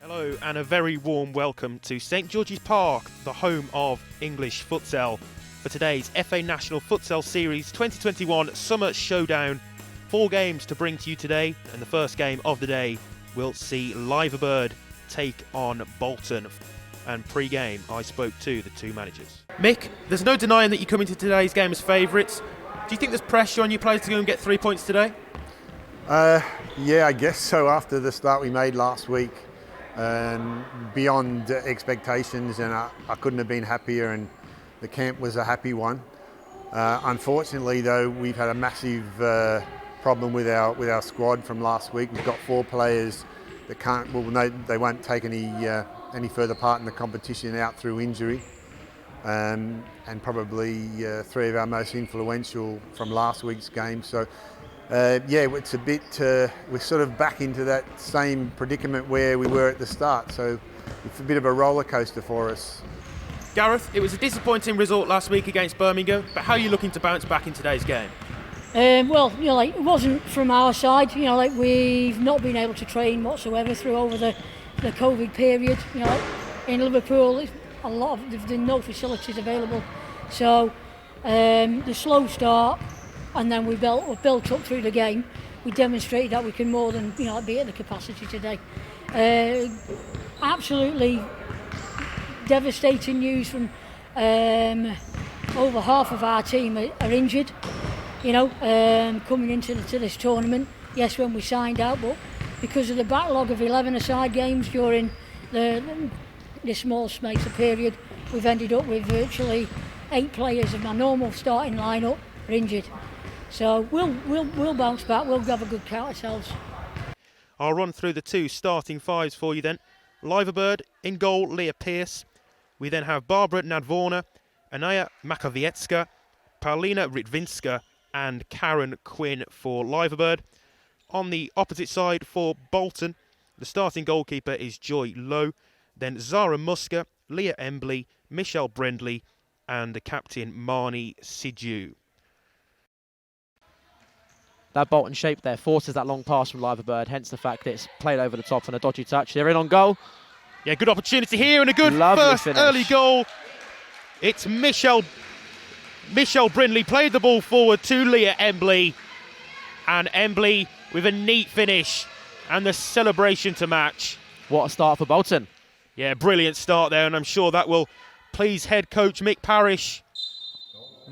Hello and a very warm welcome to St George's Park, the home of English futsal, for today's FA National Futsal Series 2021 Summer Showdown. 4 games to bring to you today, and the first game of the day will see Loughborough take on Bolton. And pre-game, I spoke to the two managers. Mick, there's no denying that you come into today's game as favourites. Do you think there's pressure on you players to go and get 3 points today? Yeah, I guess so. After the start we made last week, beyond expectations, and I couldn't have been happier, and the camp was a happy one. Unfortunately, though, we've had a massive problem with our squad from last week. We've got 4 players that they won't take any further part in the competition out through injury, and probably 3 of our most influential from last week's game. So. It's a bit, we're sort of back into that same predicament where we were at the start, so it's a bit of a roller coaster for us. Gareth, it was a disappointing result last week against Birmingham, but how are you looking to bounce back in today's game? It wasn't from our side, we've not been able to train whatsoever over the COVID period. In Liverpool, there's no facilities available, so the slow start. And then we built up through the game. We demonstrated that we can more than be at the capacity today. Absolutely devastating news from over half of our team are injured. Coming into this tournament. Yes, when we signed out, but because of the backlog of 11-a-side games during the small space of period, we've ended up with virtually 8 players of my normal starting lineup are injured. So we'll bounce back. We'll have a good count ourselves. I'll run through the 2 starting 5s for you then. Loughborough in goal, Leah Pearce. We then have Barbara Nadvorna, Anaya Makowiecka, Paulina Rytwinska and Karen Quinn for Loughborough. On the opposite side for Bolton, the starting goalkeeper is Joy Lowe, then Zara Muska, Leah Embley, Michelle Brindley and the captain Marnie Sidhu. That Bolton shape there forces that long pass from Loughborough, hence the fact that it's played over the top and a dodgy touch. They're in on goal. Yeah, good opportunity here and a good Lovely first finish. Early goal. It's Michelle Brindley played the ball forward to Leah Embley, and Embley with a neat finish and the celebration to match. What a start for Bolton. Yeah, brilliant start there, and I'm sure that will please head coach Mick Parrish.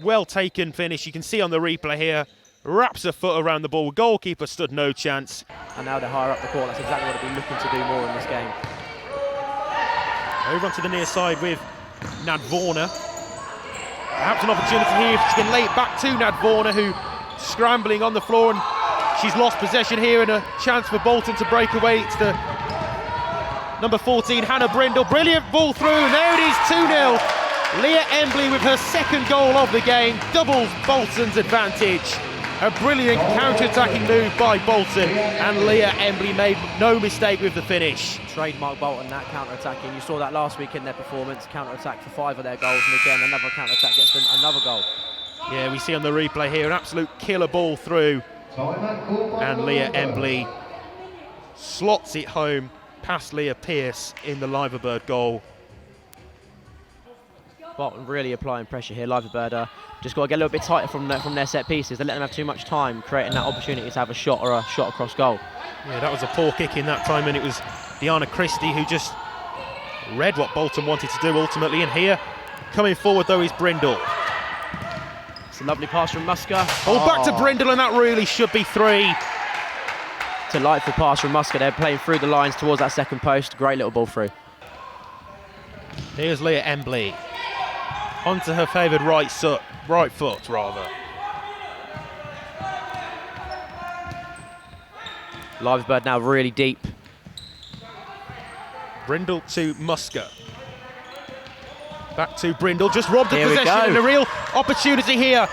Well taken finish, you can see on the replay here. Wraps a foot around the ball, goalkeeper stood no chance. And now they're higher up the court, that's exactly what they've been looking to do more in this game. Over onto the near side with Nadvorna. Perhaps an opportunity here if she can lay it back to Nadvorna, who scrambling on the floor, and she's lost possession here, and a chance for Bolton to break away. It's the number 14, Hannah Brindle. Brilliant ball through, and there it is, 2-0. Leah Embley with her second goal of the game, doubles Bolton's advantage. A brilliant counter-attacking move by Bolton, and Leah Embley made no mistake with the finish. Trademark Bolton, that counter-attacking. You saw that last week in their performance, counter-attack for 5 of their goals, and again another counter-attack gets them another goal. Yeah, we see on the replay here an absolute killer ball through, and Leah Embley slots it home past Leah Pearce in the Loughborough goal. Bolton really applying pressure here. Loughborough just got to get a little bit tighter from their set pieces. They let them have too much time, creating that opportunity to have a shot or a shot across goal. Yeah, that was a poor kick in that time, and it was Diana Christie who just read what Bolton wanted to do ultimately. And here, coming forward though, is Brindle. It's a lovely pass from Muska. Back to Brindle, and that really should be 3. Delightful pass from Muska. They're playing through the lines towards that second post. Great little ball through. Here's Leah Embley. Onto her favoured right foot. Loughborough now really deep. Brindle to Muska. Back to Brindle, just robbed the Here we possession, go. and a real opportunity here.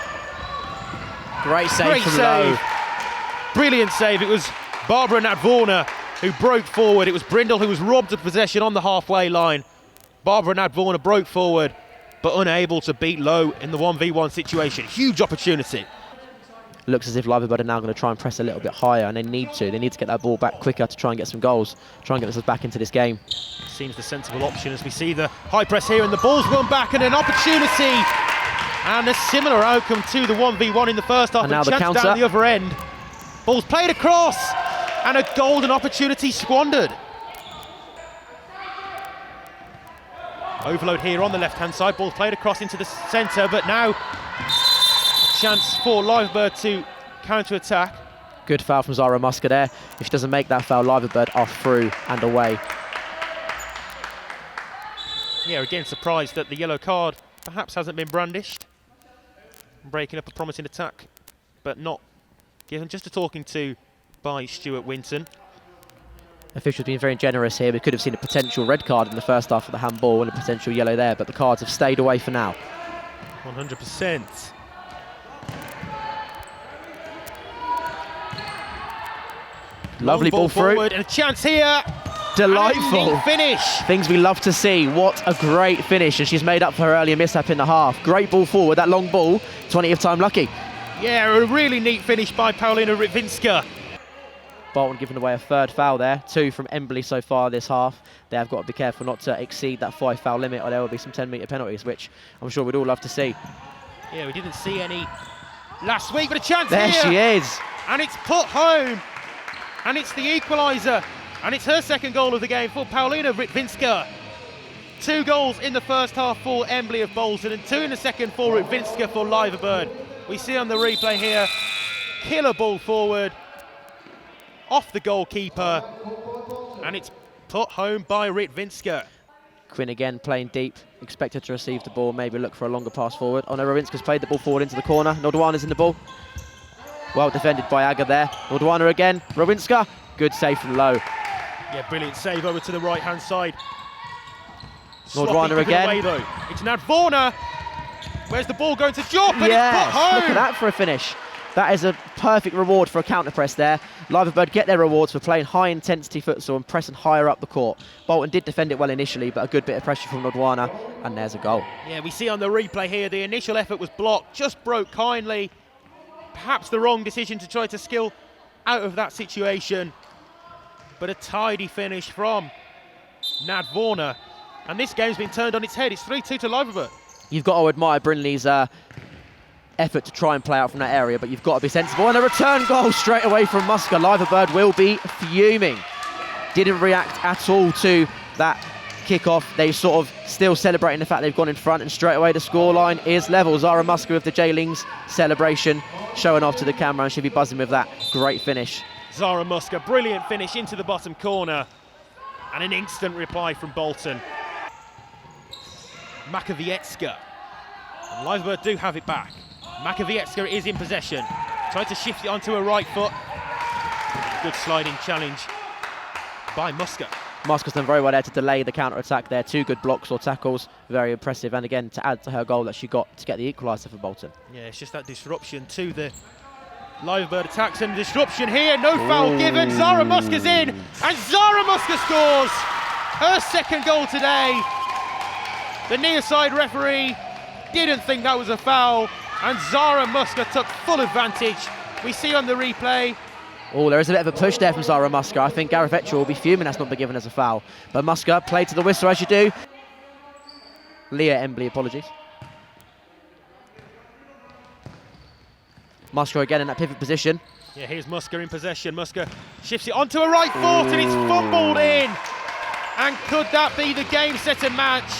Great save Great from save. Lowe. Brilliant save. It was Barbara Nadvorna who broke forward. It was Brindle who was robbed of possession on the halfway line. Barbara Nadvorna broke forward, but unable to beat Lowe in the 1v1 situation. Huge opportunity. looks as if Liverpool are now going to try and press a little bit higher, and they need to. They need to get that ball back quicker to try and get some goals, try and get themselves back into this game. Seems the sensible option as we see the high press here, and the ball's run back, and an opportunity, and a similar outcome to the 1v1 in the first half. And now the chance counter. down the other end. Ball's played across, and a golden opportunity squandered. Overload here on the left-hand side. Ball's played across into the centre, but now a chance for Liverbird to counter-attack. Good foul from Zara Muska there. If she doesn't make that foul, Liverbird are through and away. Yeah, again surprised that the yellow card perhaps hasn't been brandished. Breaking up a promising attack, but not given. Just a talking to by Stuart Winton. Officials being very generous here. We could have seen a potential red card in the first half of the handball and a potential yellow there, but the cards have stayed away for now. 100%. Lovely ball through. Forward and a chance here. Delightful. And a neat finish. Things we love to see. What a great finish, and she's made up for her earlier mishap in the half. Great ball forward, that long ball, 20th time lucky. Yeah, a really neat finish by Paulina Rytwinska. Bolton giving away a third foul there, 2 from Embley so far this half. They have got to be careful not to exceed that 5 foul limit, or there will be some 10-metre penalties, which I'm sure we'd all love to see. Yeah, we didn't see any last week, but a chance There here. she is. And it's put home. And it's the equaliser. And it's her second goal of the game for Paulina Rytwinska. 2 goals in the first half for Embley of Bolton, and 2 in the second for Rytwinska for Liverbird. We see on the replay here, killer ball forward, off the goalkeeper, and it's put home by Rytwinska. Quinn again playing deep, expected to receive the ball, maybe look for a longer pass forward. Oh no, Rytwinska's played the ball forward into the corner. Nordwana's in the ball. Well defended by Aga there. Nordwana again, Rytwinska, good save from low. Yeah, brilliant save over to the right-hand side. Nordwana again. Away, though. It's Nadvorna. Where's the ball going to Jop? And Yes, it's put home. look at that for a finish. That is a perfect reward for a counter press there. Liverbird get their rewards for playing high intensity futsal and pressing higher up the court. Bolton did defend it well initially, but a good bit of pressure from Nordwana, and there's a goal. Yeah, we see on the replay here the initial effort was blocked, just broke kindly. Perhaps the wrong decision to try to skill out of that situation. But a tidy finish from Nadvorna. And this game's been turned on its head. It's 3-2 to Liverbird. You've got to admire Brinley's effort to try and play out from that area, but you've got to be sensible. And a return goal straight away from Muska. Liverbird will be fuming. Didn't react at all to that kick-off. They sort of still celebrating the fact they've gone in front, and straight away the scoreline is level. Zara Muska with the J-Lings celebration, showing off to the camera, and she'll be buzzing with that. Great finish. Zara Muska, brilliant finish into the bottom corner. And an instant reply from Bolton. Makowiecka. And Liverbird do have it back. Makowiecka is in possession. Tried to shift it onto her right foot. Good sliding challenge by Muska. Muska's done very well there to delay the counter-attack there. 2 good blocks or tackles, very impressive. And again, to add to her goal that she got to get the equaliser for Bolton. Yeah, it's just that disruption to the Liverbird attacks, and disruption here. No foul given. Zara Muska's in, and Zara Muska scores her second goal today. The near side referee didn't think that was a foul, and Zara Muska took full advantage. We see on the replay. Oh, there is a bit of a push there from Zara Muska. I think Helvetia will be fuming that's not been given as a foul. But Muska played to the whistle as you do. Leah Embley, apologies. Muska again in that pivot position. Yeah, here's Muska in possession. Muska shifts it onto her right foot, and it's fumbled in. And could that be the game-setting match?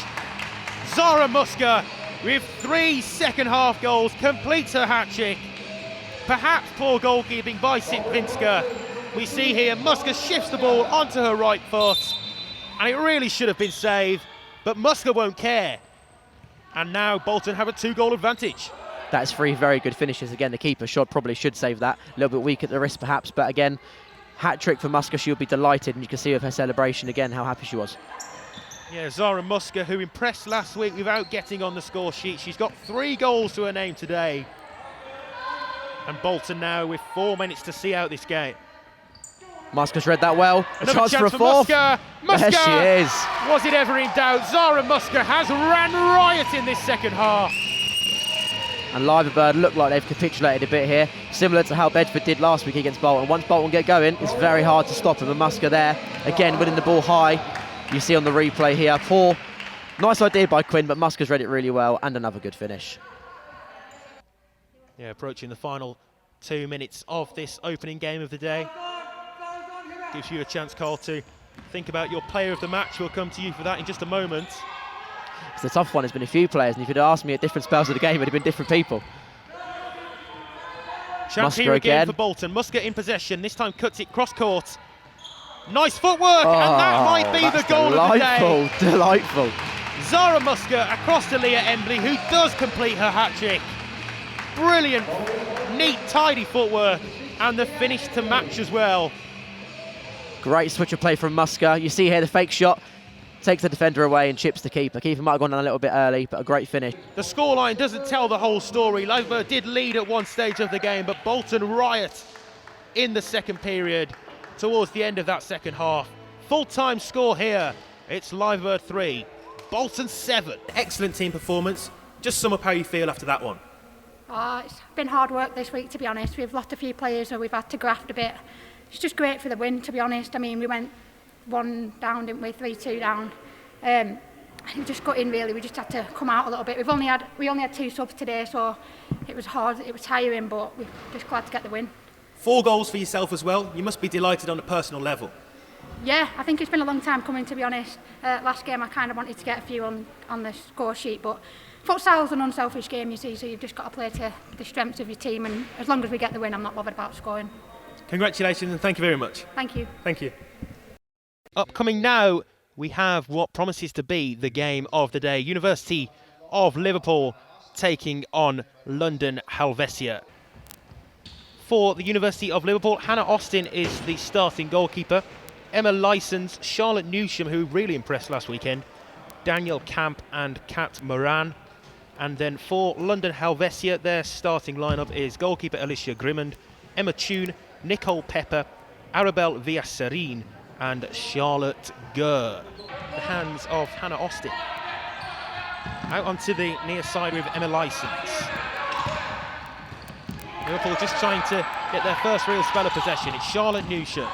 Zara Muska, with 3 second-half goals, completes her hat-trick. Perhaps poor goalkeeping by Rytwinska. We see here Muska shifts the ball onto her right foot, and it really should have been saved, but Muska won't care. And now Bolton have a 2-goal advantage. That's 3 very good finishes. Again, the keeper probably should save that. A little bit weak at the wrist perhaps, but again, hat-trick for Muska. She'll be delighted, and you can see with her celebration again how happy she was. Yeah, Zara Muska, who impressed last week without getting on the score sheet. She's got 3 goals to her name today. And Bolton now with 4 minutes to see out this game. Muska's read that well. Another chance for a for fourth. Muska. Muska! There she is. Was it ever in doubt? Zara Muska has ran riot in this second half. And Liverpool look like they've capitulated a bit here, similar to how Bedford did last week against Bolton. Once Bolton get going, it's very hard to stop them. And Musker there, again, winning the ball high. You see on the replay here, poor, nice idea by Quinn, but Musker's read it really well, and another good finish. Yeah, approaching the final 2 minutes of this opening game of the day. Gives you a chance, Carl, to think about your player of the match. We'll come to you for that in just a moment. It's a tough one. There's been a few players, and if you'd asked me at different spells of the game, it'd have been different people. Chance here again for Bolton. Musker in possession. This time cuts it cross court. Nice footwork, and that might be the goal of the day. Delightful. Zara Musker across to Leah Embley, who does complete her hat-trick. Brilliant, neat, tidy footwork, and the finish to match as well. Great switch of play from Musker. You see here the fake shot, takes the defender away and chips the keeper. Keeper might have gone down a little bit early, but a great finish. The scoreline doesn't tell the whole story. Loughborough did lead at one stage of the game, but Bolton riot in the second period towards the end of that second half. Full-time score here. It's Loughborough 3, Bolton 7. Excellent team performance. Just sum up how you feel after that one. It's been hard work this week, to be honest. We've lost a few players, so we've had to graft a bit. It's just great for the win, to be honest. I mean, we went 1 down, didn't we? 3-2 down. We just got in, really. We just had to come out a little bit. We only had 2 subs today, so it was hard. It was tiring, but we're just glad to get the win. 4 goals for yourself as well. You must be delighted on a personal level. Yeah, I think it's been a long time coming, to be honest. Last game, I kind of wanted to get a few on the score sheet, but futsal's an unselfish game, you see, so you've just got to play to the strengths of your team, and as long as we get the win, I'm not bothered about scoring. Congratulations and thank you very much. Thank you. Thank you. Upcoming now, we have what promises to be the game of the day. University of Liverpool taking on London Helvetia. For the University of Liverpool, Hannah Austin is the starting goalkeeper. Emma Lysons, Charlotte Newsham, who really impressed last weekend, Daniel Camp and Kat Moran. And then for London Helvetia, their starting lineup is goalkeeper Alicia Grimmond, Emma Tune, Nicole Pepper, Arabelle Villaserin and Charlotte Gurr. The hands of Hannah Austin. Out onto the near side with Emma Lysons. Liverpool just trying to get their first real spell of possession. It's Charlotte Newsham.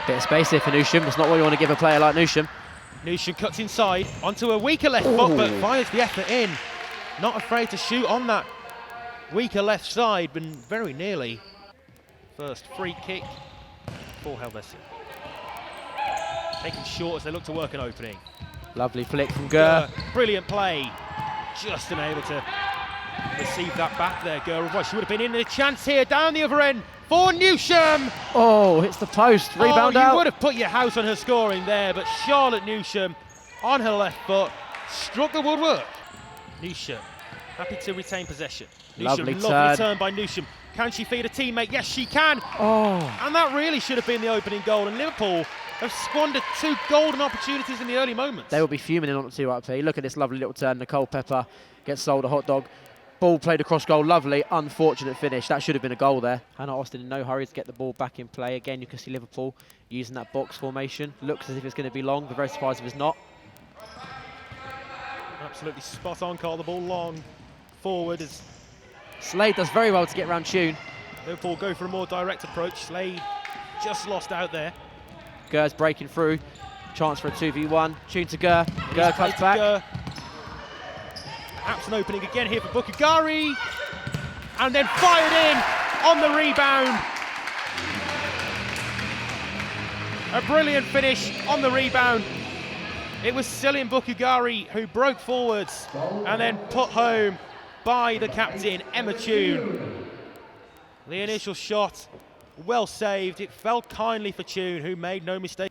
Bit of space here for Newsham. That's not what you want to give a player like Newsham. Newsham cuts inside onto a weaker left foot, but fires the effort in. Not afraid to shoot on that weaker left side, but very nearly. First free kick for Helvetia. Taken short as they look to work an opening. Lovely flick from Gurr. Brilliant play. Just unable to receive that back there, Gurr. Otherwise she would have been in a chance here down the other end for Newsham. Oh, hits the post. Rebound out. You would have put your house on her scoring there, but Charlotte Newsham on her left foot struck the woodwork. Newsham happy to retain possession. Lovely turn by Newsham. Can she feed a teammate? Yes, she can. Oh. And that really should have been the opening goal. And Liverpool have squandered 2 golden opportunities in the early moments. They will be fuming in on the 2 up here. Look at this lovely little turn. Nicole Pepper gets sold a hot dog. Ball played across goal. Lovely, unfortunate finish. That should have been a goal there. Hannah Austin in no hurry to get the ball back in play. Again, you can see Liverpool using that box formation. Looks as if it's going to be long. We're very surprised if it's not. Absolutely spot on, Carl. The ball long forward as Slade does very well to get round Tune. Liverpool go for a more direct approach. Slade just lost out there. Gurr's breaking through. Chance for a 2v1. Tune to Gurr. Gurr cuts back. Gurr. Perhaps an opening again here for Bukagari. And then fired in on the rebound. A brilliant finish on the rebound. It was Cillian Bukagari who broke forwards and then put home by the captain, Emma Tune. The initial shot, well saved. It fell kindly for Tune, who made no mistake.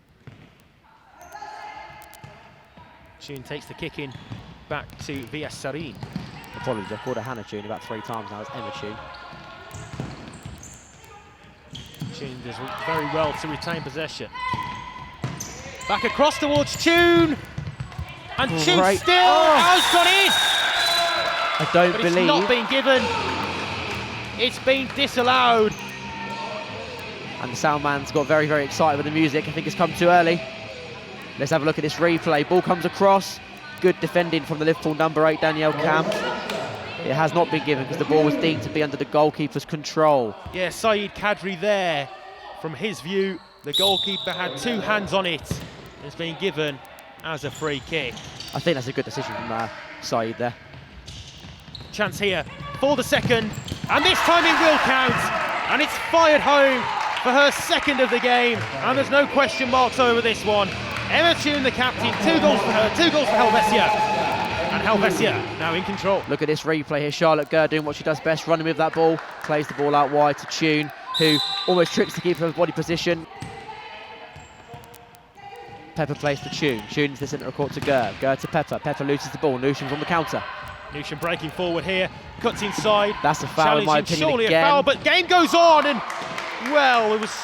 Tune takes the kick in back to Villaserin. Apologies, I've called her Hannah Tune about 3 times now. It's Emma Tune. Tune does very well to retain possession. Back across towards Tune. And Tune still has gone in. I don't but believe it's not been given. It's been disallowed. And the sound man's got very, very excited with the music. I think it's come too early. Let's have a look at this replay. Ball comes across. good defending from the Liverpool number 8, Danielle Camp. It has not been given because the ball was deemed to be under the goalkeeper's control. Yeah, Saeed Kadri there. From his view, the goalkeeper had 2 hands on it. It's been given as a free kick. I think that's a good decision from Saeed there. Chance here for the second, and this time it will count, and it's fired home for her second of the game, and there's no question marks over this one. Emma Toon, the captain, 2 goals for her, 2 goals for Helvetia, and Helvetia now in control. Look at this replay here, Charlotte Gurr doing what she does best, running with that ball, plays the ball out wide to Toon, who almost trips to keep her body position. Pepper plays to Toon, Toon into the centre of court to Gurr, Gurr to Pepper, Pepper loses the ball, Newsham's on the counter. Newsham breaking forward here, cuts inside. That's a foul in my opinion surely again. A foul, but game goes on, and well, it was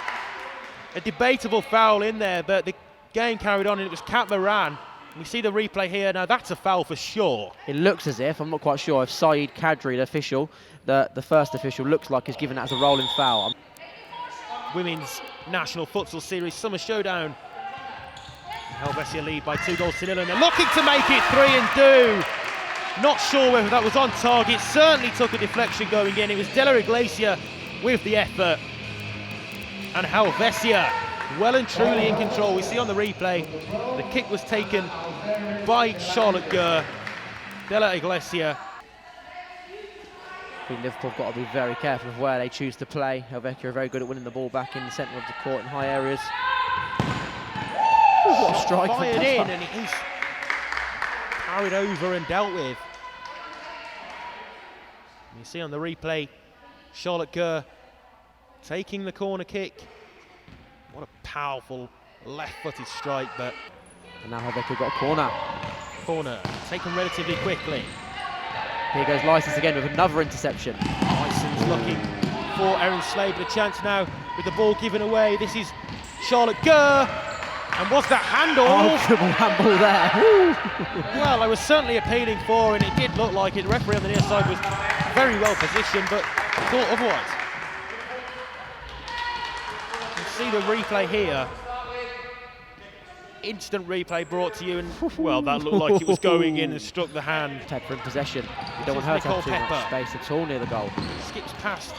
a debatable foul in there, but the game carried on, and it was Kat Moran. We see the replay here now. That's a foul for sure. It looks as if, I'm not quite sure, if Saeed Kadri, the official, the first official, looks like he's given that as a rolling foul. Women's National Futsal Series Summer Showdown. Helvetia lead by 2 goals to 0, and they're looking to make it 3 and 2. Not sure whether that was on target, certainly took a deflection going in. It was Della Iglesia with the effort. And Helvetia well and truly in control. We see on the replay, the kick was taken by Charlotte Gurr. Della Iglesia. I think Liverpool have got to be very careful of where they choose to play. Helvetia are very good at winning the ball back in the centre of the court in high areas. Ooh, what a strike. Fired in, and he's carried over and dealt with. You see on the replay, Charlotte Gurr taking the corner kick. What a powerful left-footed strike, but... And now Helvetia got a corner. Corner taken relatively quickly. Here goes Licence again with another interception. Licence looking for Erin Slade, but a chance now with the ball given away. This is Charlotte Gurr. And was that handle? Oh, triple handball there. Well, I was certainly appealing for, and it did look like it. The referee on the near side was very well positioned, but thought otherwise. You see the replay here. Instant replay brought to you, and well, that looked like it was going in and struck the hand. Pepper in possession. You don't want her to have too much space at all near the goal. Skips past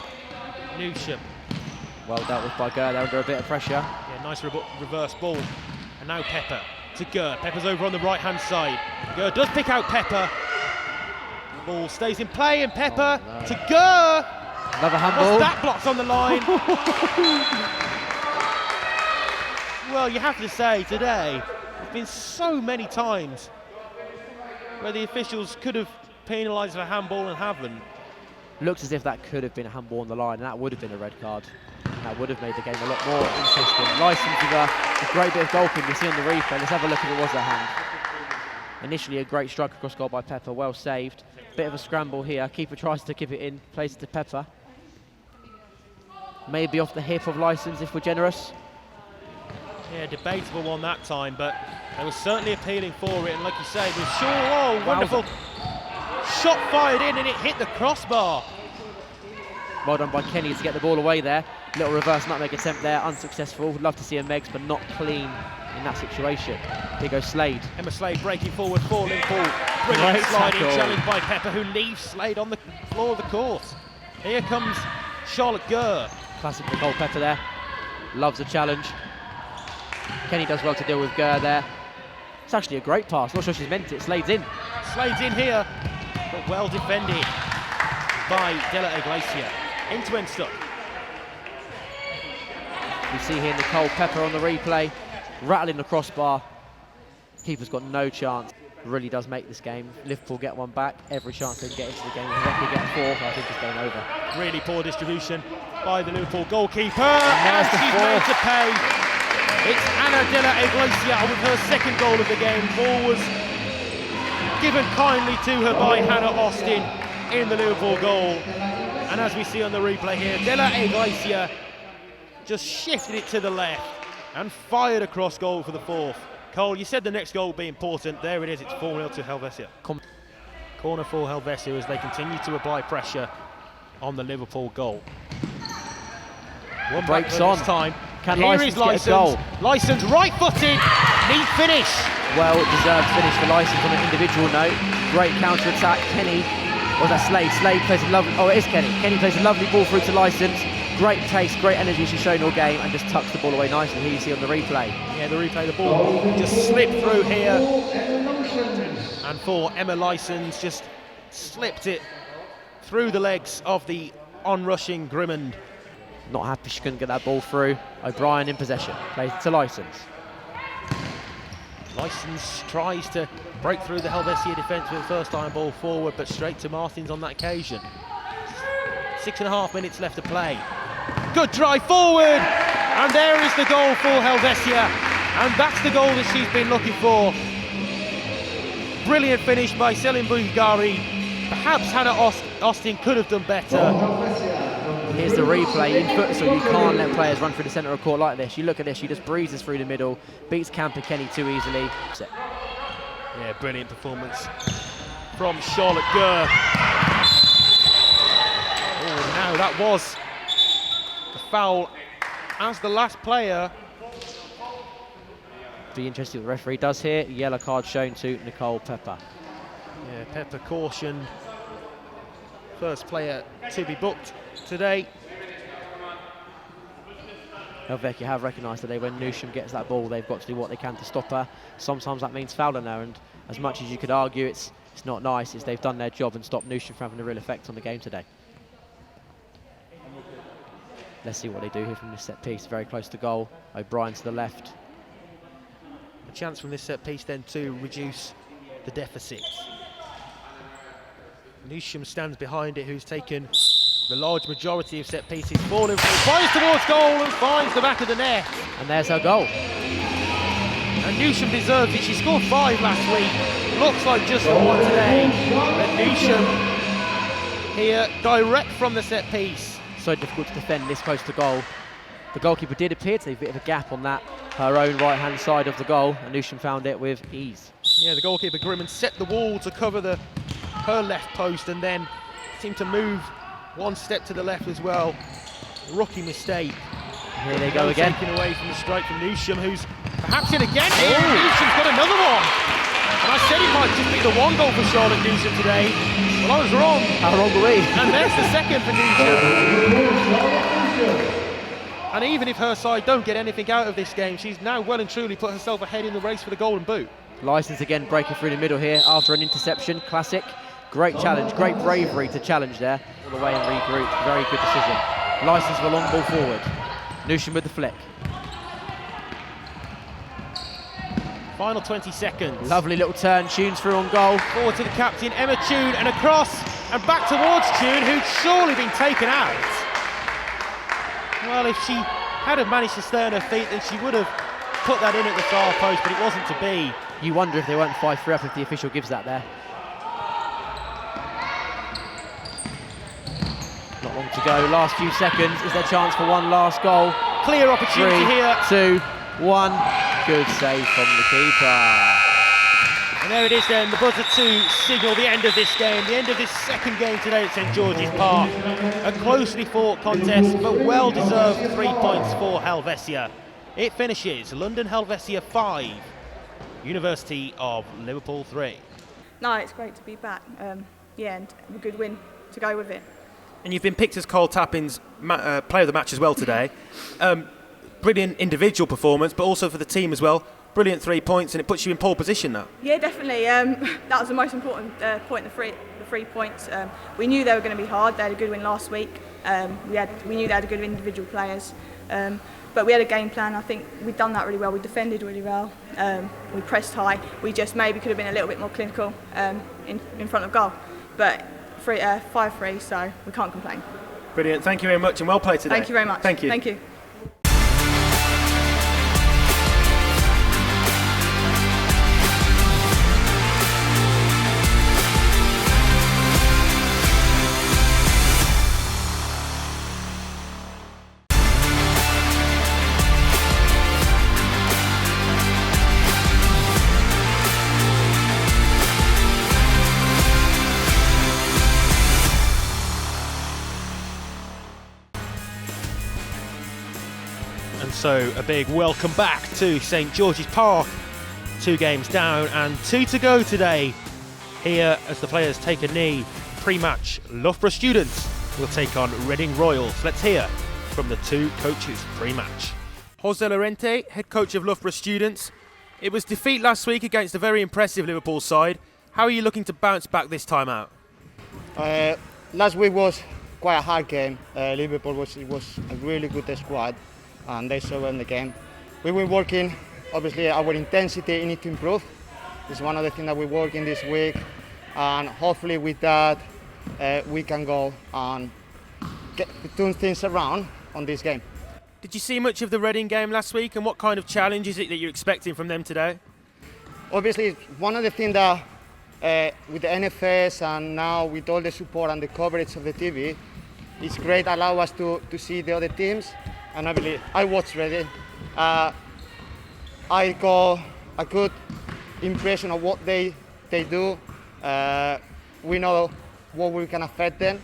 Newsham. Well dealt with by Gurr, they're under a bit of pressure. Yeah, nice reverse ball. And now Pepper to Gurr. Pepper's over on the right-hand side. Gurr does pick out Pepper. The ball stays in play, and Pepper to Gurr. Another handball. Was that blocked on the line? Well, you have to say today, there's been so many times where the officials could have penalised a handball and haven't. Looks as if that could have been a handball on the line, and that would have been a red card. That would have made the game a lot more interesting. Licence with a great bit of goalkeeping you see on the replay. Let's have a look if it was a hand. Initially a great strike across goal by Pepper, well saved. Bit of a scramble here. Keeper tries to keep it in, plays it to Pepper. Maybe off the hip of Licence if we're generous. Yeah, debatable one that time, but they were certainly appealing for it. And like you say, with Shaw, oh, wonderful shot fired in, and it hit the crossbar. Well done by Kenny to get the ball away there. Little reverse nutmeg attempt there, unsuccessful. Would love to see a Megs, but not clean in that situation. Here goes Slade. Emma Slade breaking forward for Liverpool. Brilliant Great sliding tackle. challenge by Pepper, who leaves Slade on the floor of the court. Here comes Charlotte Gurr. Classic Nicole Pepper there. Loves a challenge. Kenny does well to deal with Gurr there. It's actually a great pass. Not sure she's meant it. Slade's in. Slade's in here, but well defended by Della Iglesia. End-to-end stuff. We see here Nicole Pepper on the replay, rattling the crossbar. Keeper's got no chance. Really does make this game. Liverpool get one back. Every chance they can get into the game. If they get a fourth, I think it's game over. Really poor distribution by the Liverpool goalkeeper. And she's the made fourth. to pay. It's Ana Della Iglesia with her second goal of the game. Ball was given kindly to her by Hannah Austin in the Liverpool goal. And as we see on the replay here, Della Iglesia just shifted it to the left and fired across goal for the fourth. Cole, you said the next goal would be important. There it is, it's 4-0 to Helvetia. Corner for Helvetia as they continue to apply pressure on the Liverpool goal. One Breaks back on. this time. Can Here Licence is get a Licence. goal? Licence right-footed, knee finish. Well-deserved finish for Licence on an individual note. Great counter-attack. Kenny, or was that Slade? Slade plays a lovely, oh it is Kenny. Kenny plays a lovely ball through to Licence. Great pace, great energy she's shown all game and just tucks the ball away nicely. Here you see on the replay. Yeah, the replay, the ball just slipped through here. And for Emma Licence, just slipped it through the legs of the on-rushing Grimond. Not happy she couldn't get that ball through. O'Brien in possession, plays to Licence. Licence tries to break through the Helvetia defence with the first time ball forward, but straight to Martins on that occasion. 6.5 minutes left to play. Good drive forward, and there is the goal for Helvetia, and that's the goal that she's been looking for. Brilliant finish by Selim Bugari. Perhaps Hannah Austin could have done better. Here's the replay. In futsal, you can't let players run through the centre of court like this. You look at this, she just breezes through the middle, beats Camper Kenny too easily. Yeah, brilliant performance from Charlotte Gurr. Oh, now that was a foul as the last player. Be interested what the referee does here. Yellow card shown to Nicole Pepper. Yeah, Pepper cautioned. First player to be booked today. Helvetia have recognised today when Newsham gets that ball, they've got to do what they can to stop her. Sometimes that means fouling her, and as much as you could argue it's not nice, it's they've done their job and stopped Newsham from having a real effect on the game today. Let's see what they do here from this set piece. Very close to goal. O'Brien to the left. A chance from this set piece then to reduce the deficit. Newsham stands behind it, who's taken the large majority of set pieces. Falling, fires towards goal and finds the back of the net. And there's her goal. And Newsham deserves it. She scored 5 last week. Looks like just the one today. But Newsham here, direct from the set piece. So difficult to defend this close to goal. The goalkeeper did appear to leave a bit of a gap on that, her own right-hand side of the goal, and Newsham found it with ease. Yeah, the goalkeeper Grimond set the wall to cover her left post and then seemed to move one step to the left as well. Rookie mistake. Here they go again. Taken away from the strike from Newsham, who's perhaps in again here. Newsham's got another one. And I said it might just be the one goal for Charlotte Newsham today. Well, I was wrong. How wrong were we? And there's the second for Newsham. And even if her side don't get anything out of this game, she's now well and truly put herself ahead in the race for the golden boot. Licence again breaking through the middle here after an interception. Classic. Great challenge, great bravery to challenge there. All the way and regroup. Very good decision. Licence with a long ball forward. Newsham with the flick. Final 20 seconds. Lovely little turn. Tunes through on goal. Forward to the captain, Emma Tune, and across and back towards Tune, who'd surely been taken out. Well, if she had have managed to stay on her feet, then she would have put that in at the far post, but it wasn't to be. You wonder if they weren't 5-3 up if the official gives that there. Not long to go. Last few seconds. Is there a chance for one last goal? Clear opportunity 3, here. 2, 1. Good save from the keeper. And there it is then, the buzzer to signal the end of this game, the end of this second game today at St George's Park. A closely fought contest, but well-deserved 3 points for Helvetia. It finishes London Helvetia 5, University of Liverpool 3. No, it's great to be back. Yeah, and a good win to go with it. And you've been picked as Cole Tappin's player of the match as well today. Brilliant individual performance, but also for the team as well. Brilliant 3 points, and it puts you in pole position now. Yeah, definitely. That was the most important point, the 3 points. We knew they were going to be hard. They had a good win last week. We knew they had good individual players. But we had a game plan. I think we'd done that really well. We defended really well. We pressed high. We just maybe could have been a little bit more clinical in front of goal. But 5-3, so we can't complain. Brilliant. Thank you very much, and well played today. Thank you very much. Thank you. Thank you. So a big welcome back to St George's Park 2 games down and 2 to go today. Here, as the players take a knee, pre-match, Loughborough Students will take on Reading Royals. Let's hear from the 2 coaches pre-match. Jose Lorente, head coach of Loughborough Students. It was defeat last week against a very impressive Liverpool side. How are you looking to bounce back this time out? Last week was quite a hard game. Liverpool was a really good squad, and they showed in the game. We've been working, obviously our intensity need to improve. It's one of the things that we're working this week, and hopefully with that we can go and turn things around on this game. Did you see much of the Reading game last week, and what kind of challenge is it that you're expecting from them today? Obviously, one of the things that with the NFS and now with all the support and the coverage of the TV, it's great, allow us to see the other teams. And obviously, I watch Reading. I got a good impression of what they do. We know what we can affect them,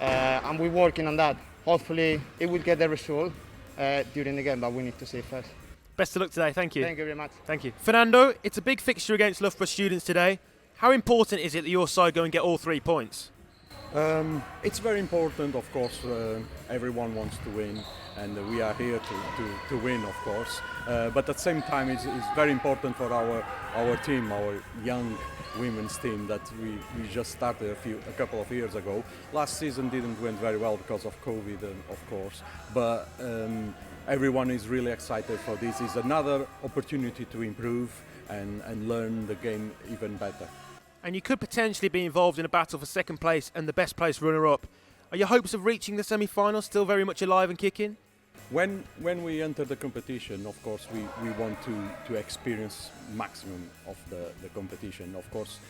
and we're working on that. Hopefully, it will get the result during the game, but we need to see first. Best of luck today, thank you. Thank you very much. Thank you. Fernando, it's a big fixture against Loughborough Students today. How important is it that your side go and get all 3 points? It's very important, of course. Everyone wants to win, and we are here to win, of course. But at the same time, it's very important for our team, our young women's team that we just started a couple of years ago. Last season didn't went very well because of COVID, of course. But everyone is really excited for this. It's another opportunity to improve and learn the game even better. And you could potentially be involved in a battle for second place and the best place runner-up. Are your hopes of reaching the semi-final still very much alive and kicking? When we enter the competition, of course, we want to experience maximum of the competition. Of course,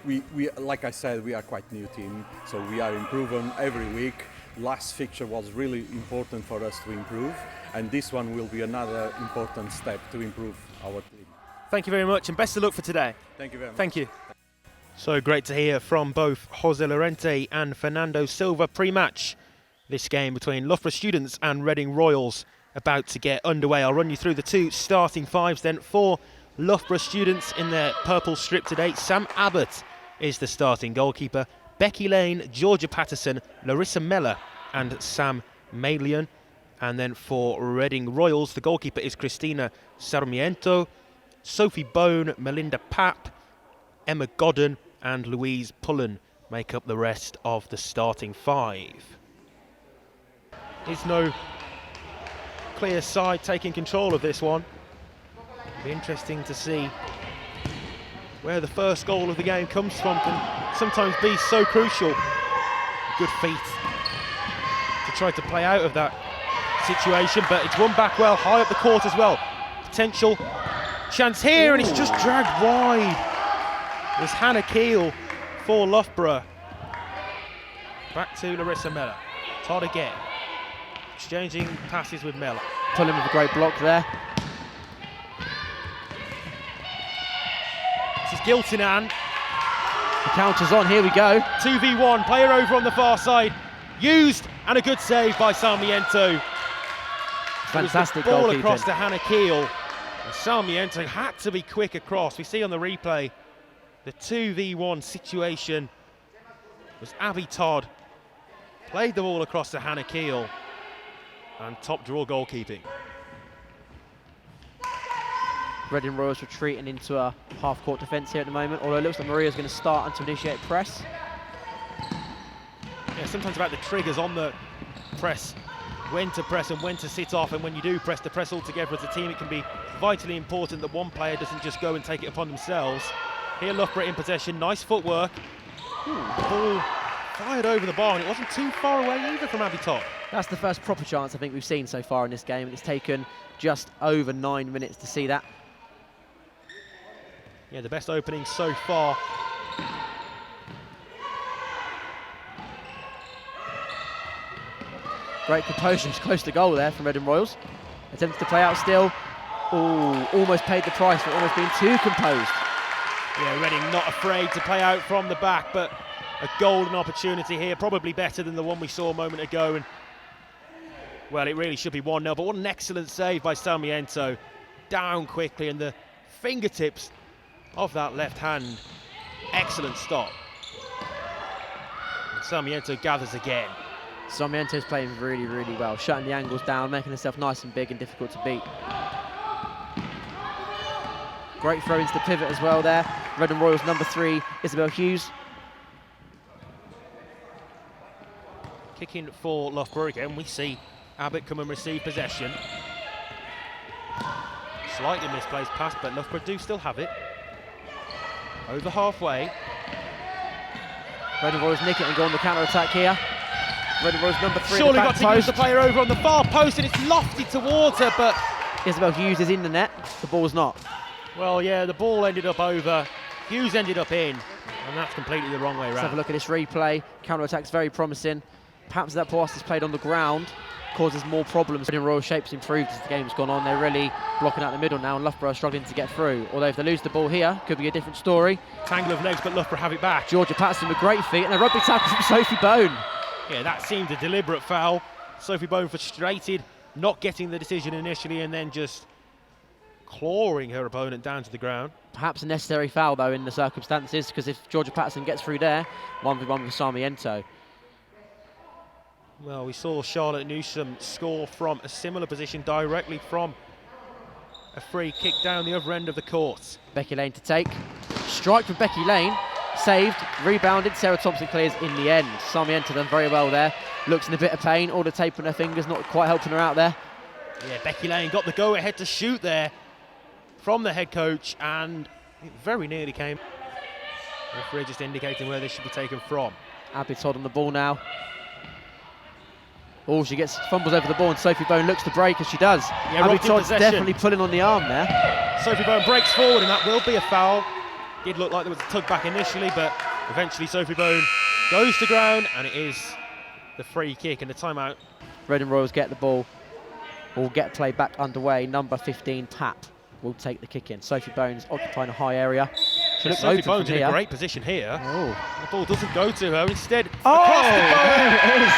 we like I said, we are quite new team, so we are improving every week. Last fixture was really important for us to improve, and this one will be another important step to improve our team. Thank you very much, and best of luck for today. Thank you very much. Thank you. So great to hear from both Jose Lorente and Fernando Silva pre-match. This game between Loughborough Students and Reading Royals about to get underway. I'll run you through the 2 starting 5s then. For Loughborough Students in their purple strip today, Sam Abbott is the starting goalkeeper. Becky Lane, Georgia Patterson, Larissa Meller and Sam Malian. And then for Reading Royals, the goalkeeper is Cristina Sarmiento, Sophie Bone, Melinda Papp, Emma Godden and Louise Pullen make up the rest of the starting 5. There's no clear side taking control of this one. It'll be interesting to see where the first goal of the game comes from. Can sometimes be so crucial. Good feet to try to play out of that situation, but it's won back well, high up the court as well. Potential chance here, and it's just dragged wide. There's Hannah Keel for Loughborough. Back to Larissa Meller. Todd again. Exchanging passes with Meller. Pulling with a great block there. This is Giltinan. The counter's on, here we go. 2v1, player over on the far side. Used, and a good save by Sarmiento. Fantastic ball goalkeeping. Across to Hannah Keel. And Sarmiento had to be quick across. We see on the replay the 2v1 situation was Abby Todd. Played the ball across to Hannah Keel. And top draw goalkeeping. Reading Royals retreating into a half-court defence here at the moment, although it looks like Maria's going to start and to initiate press. Yeah, sometimes about the triggers on the press, when to press and when to sit off, and when you do press, to press all together as a team. It can be vitally important that one player doesn't just go and take it upon themselves. Here Loughborough in possession, nice footwork. Ball fired over the bar, and it wasn't too far away either from Abby Todd. That's the first proper chance I think we've seen so far in this game, and it's taken just over 9 minutes to see that. Yeah, the best opening so far. Great composure, just close to goal there from Reading Royals. Attempts to play out still. Ooh, almost paid the price for almost being too composed. Yeah, Reading not afraid to play out from the back, but a golden opportunity here, probably better than the one we saw a moment ago. And well, it really should be 1-0, but what an excellent save by Sarmiento. Down quickly, and the fingertips of that left hand. Excellent stop. And Sarmiento gathers again. Sarmiento's playing really, really well, shutting the angles down, making herself nice and big and difficult to beat. Great throw into the pivot as well there. Reading Royals number 3, Isabel Hughes. Kicking for Loughborough again, we see Abbott come and receive possession. Slightly misplaced pass, but Loughborough do still have it. Over halfway. Reading Royals nick it and go on the counter-attack here. Reading Royals number 3 Surely in the got back to post. use the player over on the far post, and it's lofted towards her, but... Isabel Hughes is in the net, the ball's not. Well, yeah, the ball ended up over. Hughes ended up in, and that's completely the wrong way Let's have a around. look at this replay. Counter-attack's very promising. Perhaps that pass is played on the ground causes more problems. Reading Royal shape's improved as the game's gone on. They're really blocking out the middle now, and Loughborough are struggling to get through. Although if they lose the ball here, could be a different story. Tangle of legs, but Loughborough have it back. Georgia Patterson with great feet, and a rugby tackle from Sophie Bone. Yeah, that seemed a deliberate foul. Sophie Bone frustrated, not getting the decision initially, and then just clawing her opponent down to the ground. Perhaps a necessary foul, though, in the circumstances, because if Georgia Patterson gets through there, 1v1 with Sarmiento. Well, we saw Charlotte Newsom score from a similar position directly from a free kick down the other end of the court. Becky Lane to take. Strike from Becky Lane. Saved, rebounded. Sarah Thompson clears in the end. Sarmiento done very well there. Looks in a bit of pain. All the tape on her fingers, not quite helping her out there. Yeah, Becky Lane got the go-ahead to shoot there from the head coach, and it very nearly came. The referee just indicating where this should be taken from. Abby Todd on the ball now. Oh, she fumbles over the ball, and Sophie Bone looks to break, as she does. Yeah, Abby robbed in Todd's possession. definitely pulling on the arm there. Sophie Bone breaks forward, and that will be a foul. Did look like there was a tug back initially, but eventually Sophie Bone goes to ground, and it is the free kick and the timeout. Reading Royals get the ball. Will get play back underway. Number 15, Pat, will take the kick in. Sophie Bone's occupying a high area. She looks Sophie open Bone's from in here. a great position here. Oh. The ball doesn't go to her, instead Oh, across the ball. there it is.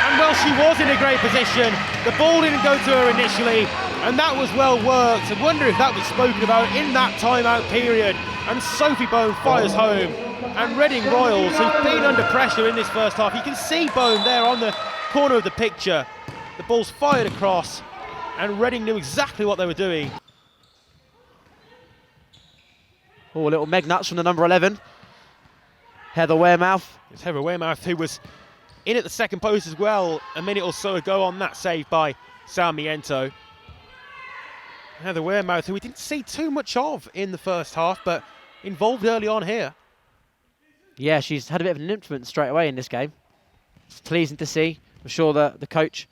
And well, she was in a great position. The ball didn't go to her initially, and that was well worked. I wonder if that was spoken about in that timeout period. And Sophie Bone fires home. And Reading Royals, who've been under pressure in this first half, you can see Bone there on the corner of the picture. The ball's fired across, and Reading knew exactly what they were doing. Oh, a little Meg Nuts from the number 11. Heather Wearmouth. It's Heather Wearmouth, who was in at the second post as well a minute or so ago on that save by Sarmiento. Heather Wearmouth, who we didn't see too much of in the first half, but involved early on here. Yeah, she's had a bit of an influence straight away in this game. It's pleasing to see. I'm sure the coach,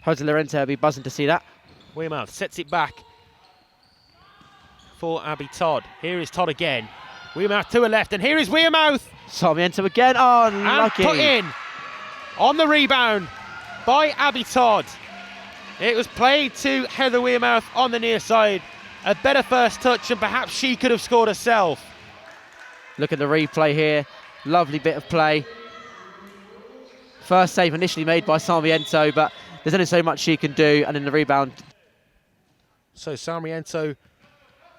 Jose Lorente, will be buzzing to see that. Wearmouth sets it back for Abby Todd. Here is Todd again. Wearmouth to her left, and here is Wearmouth. Sarmiento again. Oh, unlucky. And put in on the rebound by Abby Todd. It was played to Heather Wearmouth on the near side. A better first touch, and perhaps she could have scored herself. Look at the replay here. Lovely bit of play. First save initially made by Sarmiento, but there's only so much she can do, and in the rebound. So Sarmiento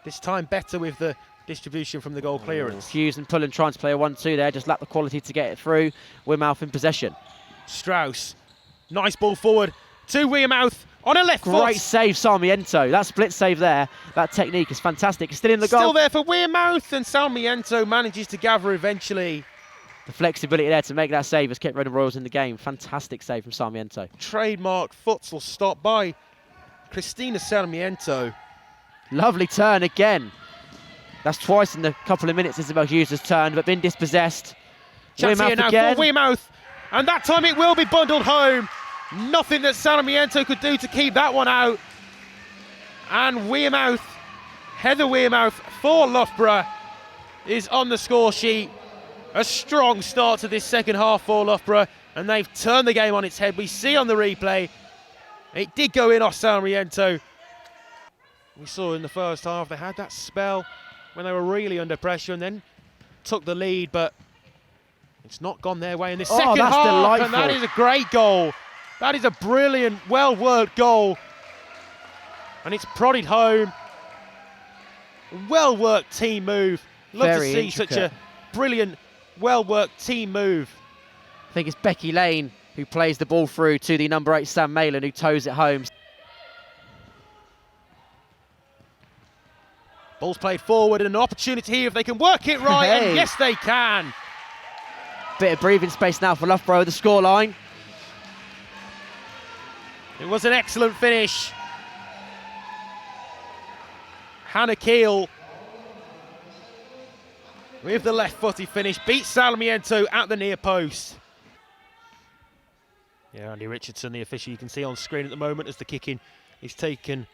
this time better with the distribution from the goal clearance. Hughes and Pullen trying to play a 1-2 there, just lack the quality to get it through. Wearmouth in possession. Strauss, nice ball forward to Wearmouth on a left foot. Great save, Sarmiento. That split save there, that technique is fantastic. It's still in the goal. Still there for Wearmouth, and Sarmiento manages to gather eventually. The flexibility there to make that save has kept Reading Royals in the game. Fantastic save from Sarmiento. Trademark futsal stop by Christina Sarmiento. Lovely turn again. That's twice in the couple of minutes Isabel Hughes has turned, but been dispossessed. Chance here now again. for Wearmouth, and that time it will be bundled home. Nothing that Sarmiento could do to keep that one out. And Wearmouth, Heather Wearmouth for Loughborough, is on the score sheet. A strong start to this second half for Loughborough, and they've turned the game on its head. We see on the replay, it did go in off Sarmiento. We saw in the first half they had that spell when they were really under pressure and then took the lead, but it's not gone their way in this second that's half. delightful. And that is a great goal. That is a brilliant, well-worked goal. And it's prodded home. well-worked team move. Love Very to see intricate. such a brilliant, well-worked team move. I think it's Becky Lane who plays the ball through to the number 8, Sam Malin, who toes it home. Ball's played forward, and an opportunity here if they can work it right, Hey. and yes they can. Bit of breathing space now for Loughborough, the scoreline. It was an excellent finish. Hannah Keel with the left-footed finish, beats Salmiento at the near post. Yeah, Andy Richardson, the official you can see on screen at the moment as the kick-in is taken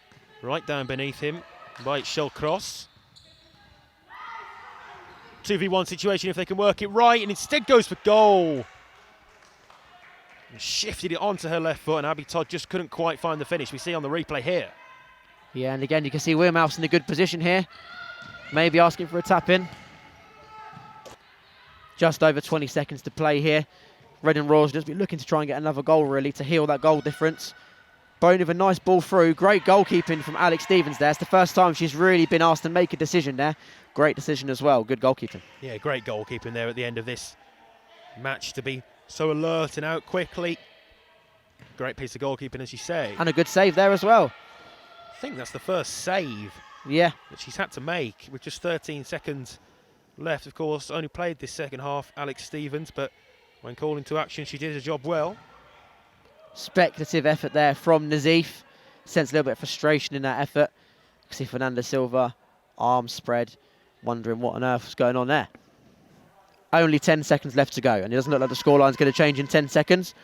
right down beneath him by Shellcross. 2v1 situation if they can work it right, and instead goes for goal. And shifted it onto her left foot, and Abby Todd just couldn't quite find the finish. We see on the replay here. Yeah, and again, you can see Wearmouth's in a good position here. Maybe asking for a tap-in. Just over 20 seconds to play here. Reading Royals just be looking to try and get another goal, really, to heal that goal difference. Bone with a nice ball through. Great goalkeeping from Alex Stevens there. It's the first time she's really been asked to make a decision there. Great decision as well. Good goalkeeping. Yeah, great goalkeeping there at the end of this match to be so alert and out quickly. Great piece of goalkeeping, as you say. And a good save there as well. I think that's the first save Yeah. that she's had to make with just 13 seconds left. Of course, only played this second half, Alex Stevens, but when called into action, she did her job well. Speculative effort there from Nazif. Sense a little bit of frustration in that effort. You can see Fernanda Silva, arms spread, wondering what on earth is going on there. Only 10 seconds left to go, and it doesn't look like the scoreline's going to change in 10 seconds.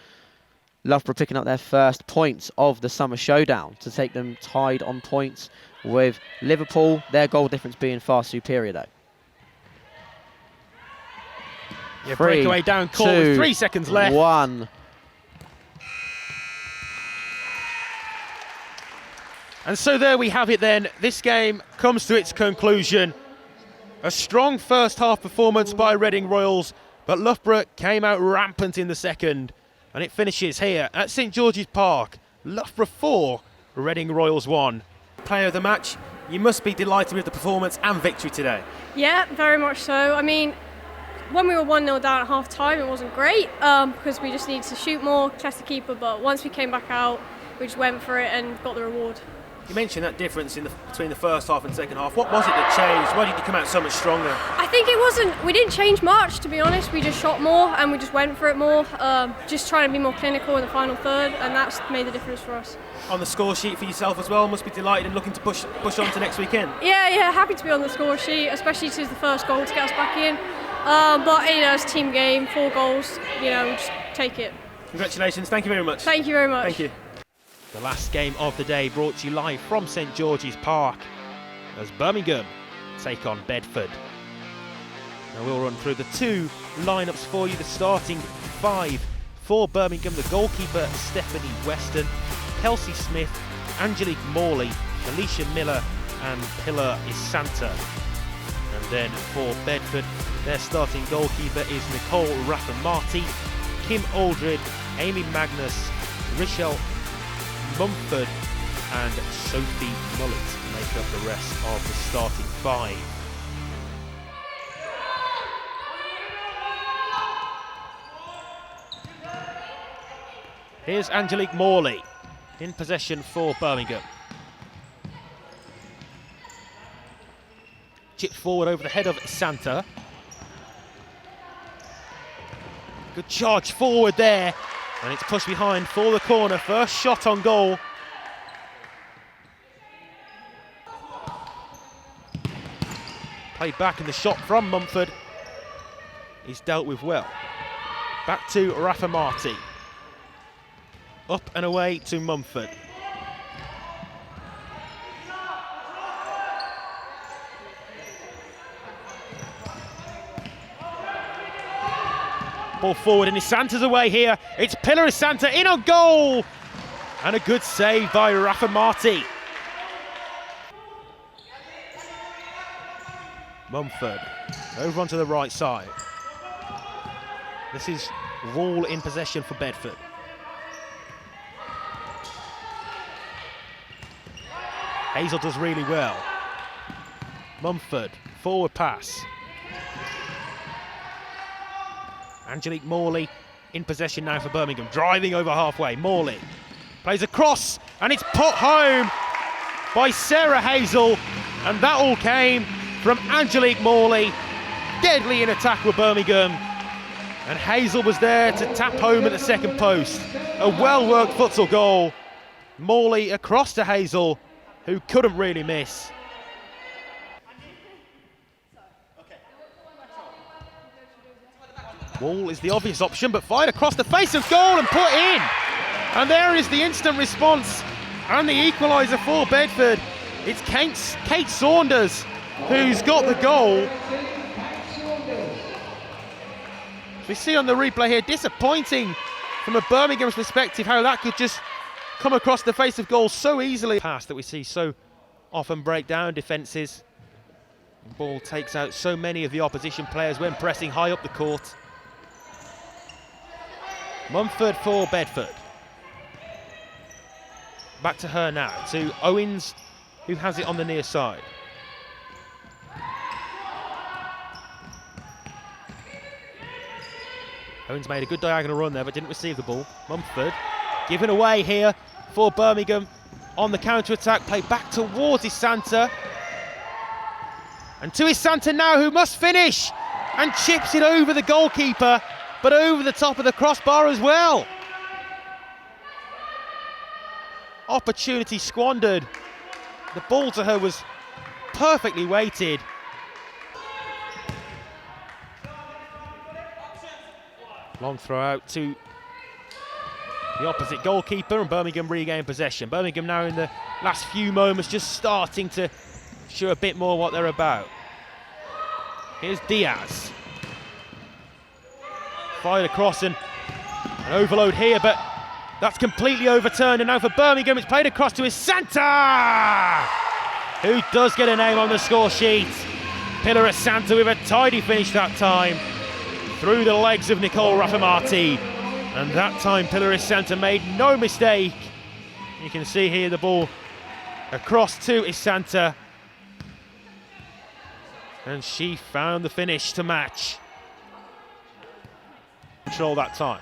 Loughborough picking up their first points of the summer showdown to take them tied on points with Liverpool, their goal difference being far superior though. Yeah, breakaway down court with 3 seconds left. 1. And so there we have it then. This game comes to its conclusion. A strong first half performance by Reading Royals, but Loughborough came out rampant in the second. And it finishes here at St George's Park. Loughborough 4, Reading Royals 1. Player of the match, you must be delighted with the performance and victory today. Yeah, very much so. I mean, when we were 1-0 down at half time, it wasn't great because we just needed to shoot more, test the keeper. But once we came back out, we just went for it and got the reward. You mentioned that difference between the first half and second half. What was it that changed? Why did you come out so much stronger? I think we didn't change much, to be honest. We just shot more and we just went for it more, just trying to be more clinical in the final third, and that's made the difference for us. On the score sheet for yourself as well, must be delighted and looking to push on to next weekend. Yeah, happy to be on the score sheet, especially to the first goal to get us back in. But it's a team game, 4 goals, just take it. Congratulations, thank you very much. Thank you very much. Thank you. The last game of the day brought to you live from St George's Park as Birmingham take on Bedford. Now we'll run through the 2 lineups for you. The starting 5 for Birmingham: the goalkeeper Stephanie Weston, Kelsey Smith, Angelique Morley, Alicia Miller and Pilar Isanta. And then for Bedford, their starting goalkeeper is Nicole Raffamarti, Kim Aldred, Amy Magnus, Richelle Mumford and Sophie Mullet make up the rest of the starting 5. Here's Angelique Morley in possession for Birmingham. Chip forward over the head of Santa. Good charge forward there. And it's pushed behind for the corner. First shot on goal. Played back, and the shot from Mumford is dealt with well. Back to Raffamarti. Up and away to Mumford. Ball forward, and Isanta's away here. It's Pilar Isanta in on goal. And a good save by Raffamarti. Mumford over onto the right side. This is Wall in possession for Bedford. Hazel does really well. Mumford, forward pass. Angelique Morley in possession now for Birmingham, driving over halfway. Morley plays across, and it's put home by Sarah Hazel, and that all came from Angelique Morley. Deadly in attack with Birmingham, and Hazel was there to tap home at the second post. A well-worked futsal goal. Morley across to Hazel, who couldn't really miss. Wall is the obvious option, but fired across the face of goal and put in. And there is the instant response and the equaliser for Bedford. It's Kate Saunders who's got the goal. We see on the replay here, disappointing from a Birmingham's perspective how that could just come across the face of goal so easily. Pass that we see so often break down defences. The ball takes out so many of the opposition players when pressing high up the court. Mumford for Bedford. Back to her now, to Owens, who has it on the near side. Owens made a good diagonal run there, but didn't receive the ball. Mumford given away here for Birmingham on the counter-attack, play back towards Isanta. And to Isanta now, who must finish, and chips it over the goalkeeper, but over the top of the crossbar as well. Opportunity squandered. The ball to her was perfectly weighted. Long throw out to the opposite goalkeeper, and Birmingham regain possession. Birmingham now in the last few moments just starting to show a bit more what they're about. Here's Diaz. Fired across and an overload here, but that's completely overturned. And now for Birmingham, it's played across to Isanta, who does get a name on the score sheet. Pilar Isanta with a tidy finish that time, through the legs of Nicole Raffamati. And that time Pilar Isanta made no mistake. You can see here the ball across to Isanta, and she found the finish to match. Control that time.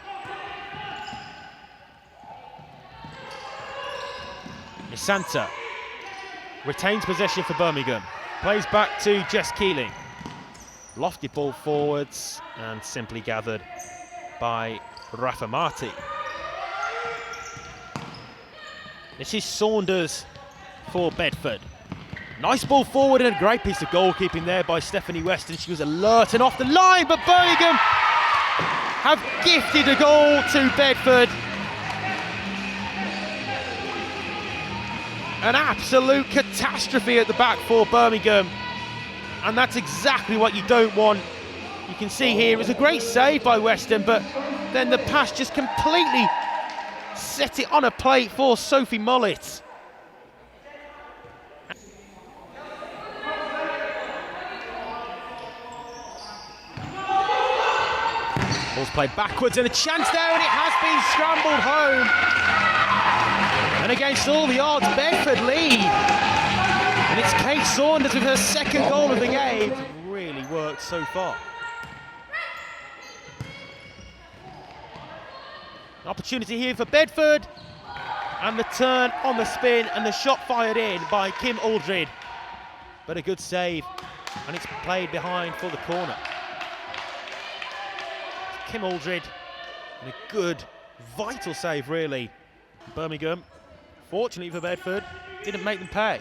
Isanta retains possession for Birmingham. Plays back to Jess Keeling. Lofty ball forwards and simply gathered by Raffamati. This is Saunders for Bedford. Nice ball forward and a great piece of goalkeeping there by Stephanie Weston. She was alert and off the line, but Birmingham have gifted a goal to Bedford. An absolute catastrophe at the back for Birmingham, and that's exactly what you don't want. You can see here it was a great save by Weston, but then the pass just completely set it on a plate for Sophie Mullett. Ball's played backwards and a chance there, and it has been scrambled home. And against all the odds, Bedford lead. And it's Kate Saunders with her second goal of the game. It's really worked so far. An opportunity here for Bedford. And the turn on the spin and the shot fired in by Kim Aldred. But a good save. And it's played behind for the corner. Kim Aldred. And a good, vital save really. Birmingham, fortunately for Bedford, didn't make them pay.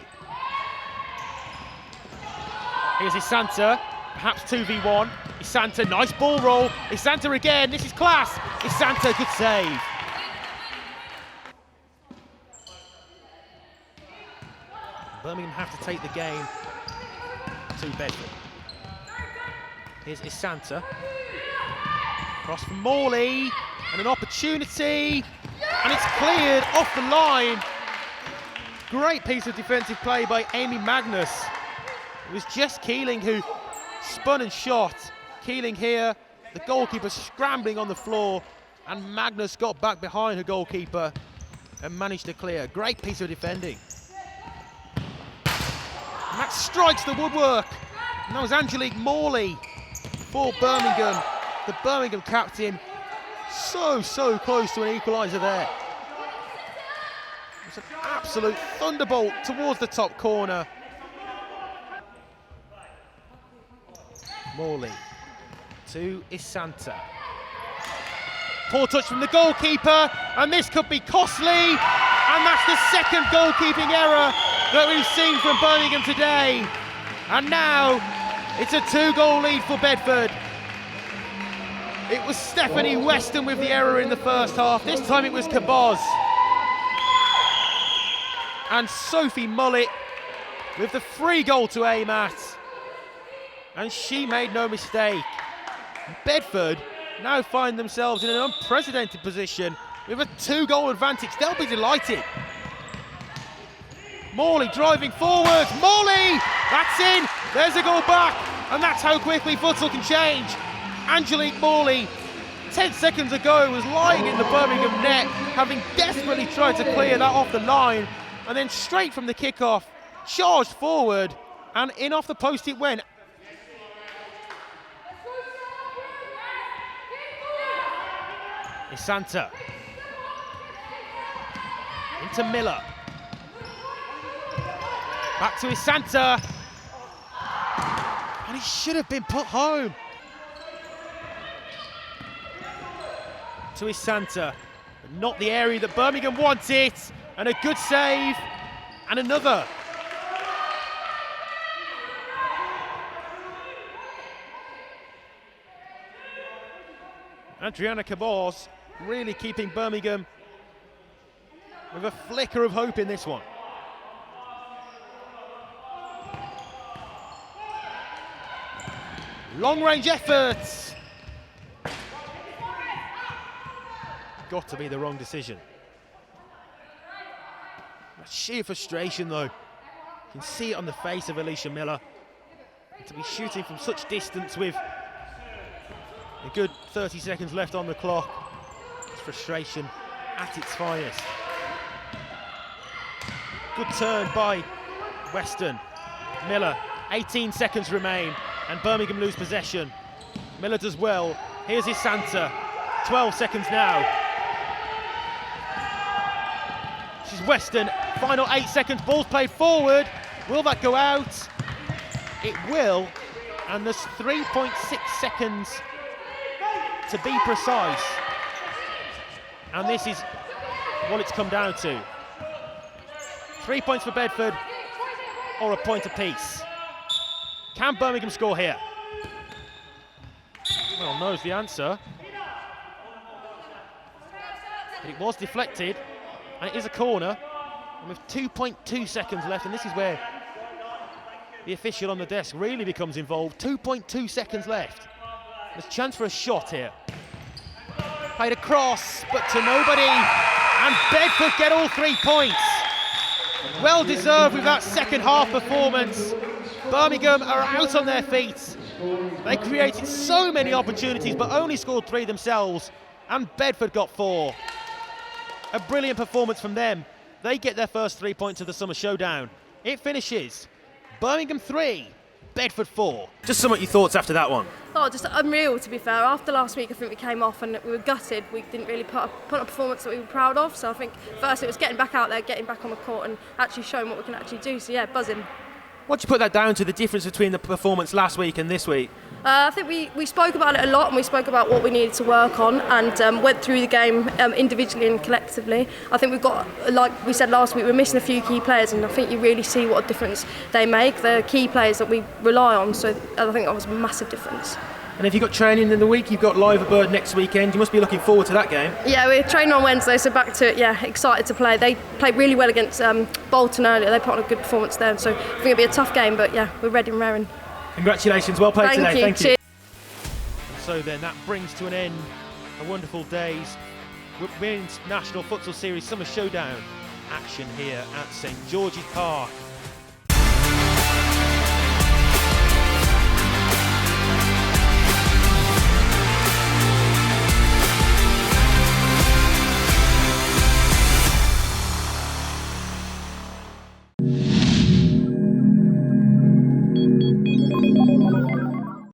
Here's Isanta, perhaps 2v1. Isanta, nice ball roll. Isanta again, this is class. Isanta, good save. Birmingham have to take the game to Bedford. Here's Isanta. Cross from Morley, and an opportunity. And it's cleared off the line. Great piece of defensive play by Amy Magnus. It was Jess Keeling who spun and shot. Keeling here, the goalkeeper scrambling on the floor, and Magnus got back behind her goalkeeper and managed to clear. Great piece of defending. And that strikes the woodwork. And that was Angelique Morley for Birmingham, the Birmingham captain. So close to an equaliser there. It's an absolute thunderbolt towards the top corner. Morley to Isanta. Poor touch from the goalkeeper, and this could be costly. And that's the second goalkeeping error that we've seen from Birmingham today. And now it's a 2-goal lead for Bedford. It was Stephanie Weston with the error in the first half. This time it was Caboz. And Sophie Mullet with the free goal to aim at. And she made no mistake. Bedford now find themselves in an unprecedented position with a 2-goal advantage. They'll be delighted. Morley driving forwards. Morley! That's in. There's a goal back. And that's how quickly futsal can change. Angelique Morley, 10 seconds ago, was lying in the Birmingham net, having desperately tried to clear that off the line. And then straight from the kickoff, charged forward. And in off the post it went. Isanta. Into Miller. Back to Isanta. And he should have been put home. To Isanta. But not the area that Birmingham wanted. And a good save. And another. Adriana Caboz really keeping Birmingham with a flicker of hope in this one. Long range efforts. Got to be the wrong decision. Sheer frustration though. You can see it on the face of Alicia Miller. And to be shooting from such distance with a good 30 seconds left on the clock. It's frustration at its finest. Good turn by Weston. Miller, 18 seconds remain and Birmingham lose possession. Miller does well. Here's Isanta. 12 seconds now. She's Weston. Final 8 seconds. Ball's played forward. Will that go out? It will. And there's 3.6 seconds to be precise. And this is what it's come down to. 3 points for Bedford or a point apiece. Can Birmingham score here? Well, knows the answer. But it was deflected, and it is a corner. And with 2.2 seconds left, and this is where the official on the desk really becomes involved. 2.2 seconds left. There's a chance for a shot here. Played across, but to nobody. And Bedford get all 3 points. Well deserved with that second half performance. Birmingham are out on their feet. They created so many opportunities, but only scored 3 themselves. And Bedford got 4. A brilliant performance from them. They get their first 3 points of the summer showdown. It finishes Birmingham 3, Bedford 4. Just some of your thoughts after that one. Oh, just unreal, to be fair. After last week, I think we came off and we were gutted. We didn't really put up a performance that we were proud of. So I think first it was getting back out there, getting back on the court and actually showing what we can actually do. So yeah, buzzing. What do you put that down to, the difference between the performance last week and this week? I think we spoke about it a lot and we spoke about what we needed to work on and went through the game individually and collectively. I think we've got, like we said last week, we're missing a few key players and I think you really see what a difference they make. They're key players that we rely on, so I think that was a massive difference. And if you've got training in the week, you've got Loughborough next weekend, you must be looking forward to that game. Yeah, we're training on Wednesday, so back to it, yeah, excited to play. They played really well against Bolton earlier, they put on a good performance there, so I think it'll be a tough game, but yeah, we're ready and raring. Congratulations, well played today, thank you. Cheers. So then that brings to an end a wonderful day's Women's National Futsal Series Summer Showdown action here at St George's Park.